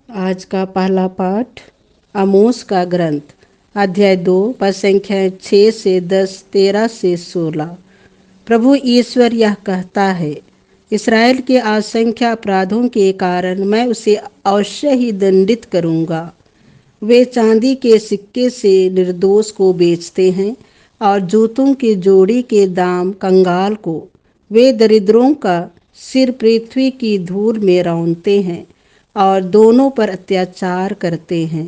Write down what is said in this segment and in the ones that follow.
आज का पहला पाठ आमोस का ग्रंथ अध्याय 2 पद संख्या 6 से 10, 13 से 16। प्रभु ईश्वर यह कहता है, इसराइल के असंख्य अपराधों के कारण मैं उसे अवश्य ही दंडित करूंगा। वे चांदी के सिक्के से निर्दोष को बेचते हैं और जूतों की जोड़ी के दाम कंगाल को। वे दरिद्रों का सिर पृथ्वी की धूल में रौंदते हैं और दोनों पर अत्याचार करते हैं।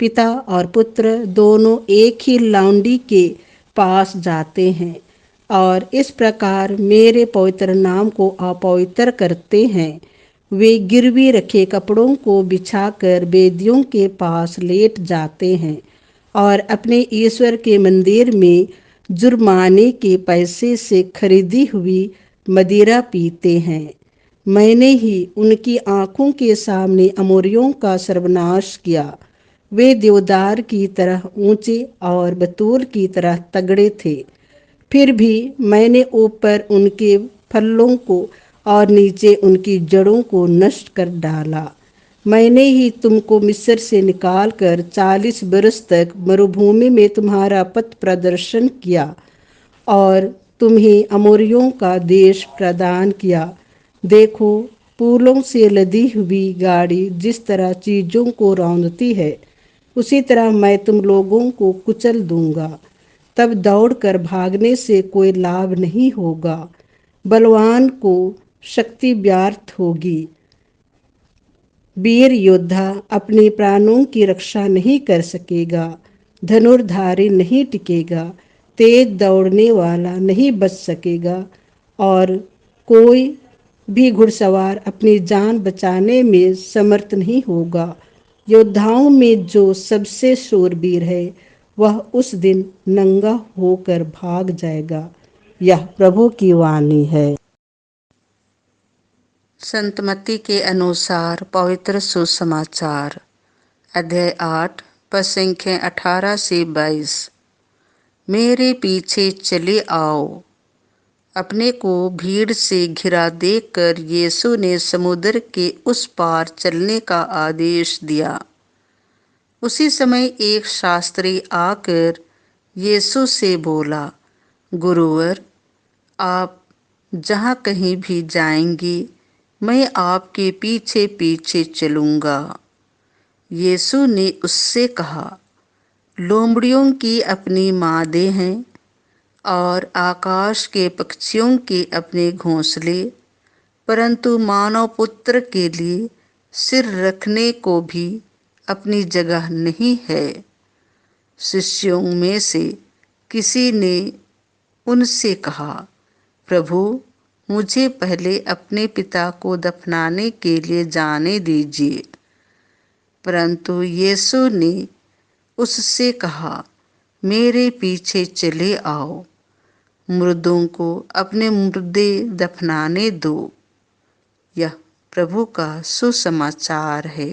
पिता और पुत्र दोनों एक ही लौंडी के पास जाते हैं और इस प्रकार मेरे पवित्र नाम को अपवित्र करते हैं। वे गिरवी रखे कपड़ों को बिछाकर वेदियों के पास लेट जाते हैं और अपने ईश्वर के मंदिर में जुर्माने के पैसे से खरीदी हुई मदिरा पीते हैं। मैंने ही उनकी आंखों के सामने अमोरियों का सर्वनाश किया। वे देवदार की तरह ऊंचे और बतूल की तरह तगड़े थे, फिर भी मैंने ऊपर उनके फलों को और नीचे उनकी जड़ों को नष्ट कर डाला। मैंने ही तुमको मिस्र से निकालकर 40 बरस तक मरुभूमि में तुम्हारा पथ प्रदर्शन किया और तुम्हें अमोरियों का देश प्रदान किया। देखो, फूलों से लदी हुई गाड़ी जिस तरह चीजों को रौंदती है, उसी तरह मैं तुम लोगों को कुचल दूंगा। तब दौड़कर भागने से कोई लाभ नहीं होगा, बलवान को शक्ति व्यर्थ होगी। वीर योद्धा अपने प्राणों की रक्षा नहीं कर सकेगा, धनुर्धारी नहीं टिकेगा, तेज दौड़ने वाला नहीं बच सकेगा और कोई भी घुड़सवार अपनी जान बचाने में समर्थ नहीं होगा। योद्धाओं में जो सबसे शूरवीर है, वह उस दिन नंगा होकर भाग जाएगा। यह प्रभु की वाणी है। संत मत्ती के अनुसार पवित्र सुसमाचार अध्याय 8 पद संख्या 18 से 22। मेरे पीछे चले आओ। अपने को भीड़ से घिरा देखकर यीशु ने समुद्र के उस पार चलने का आदेश दिया। उसी समय एक शास्त्री आकर यीशु से बोला, गुरुवर, आप जहाँ कहीं भी जाएंगे, मैं आपके पीछे पीछे चलूंगा। यीशु ने उससे कहा, लोमड़ियों की अपनी मादें हैं और आकाश के पक्षियों के अपने घोंसले, परंतु मानव पुत्र के लिए सिर रखने को भी अपनी जगह नहीं है। शिष्यों में से किसी ने उनसे कहा, प्रभु, मुझे पहले अपने पिता को दफनाने के लिए जाने दीजिए। परंतु यीशु ने उससे कहा, मेरे पीछे चले आओ। मुर्दों को अपने मुर्दे दफनाने दो। यह प्रभु का सुसमाचार है।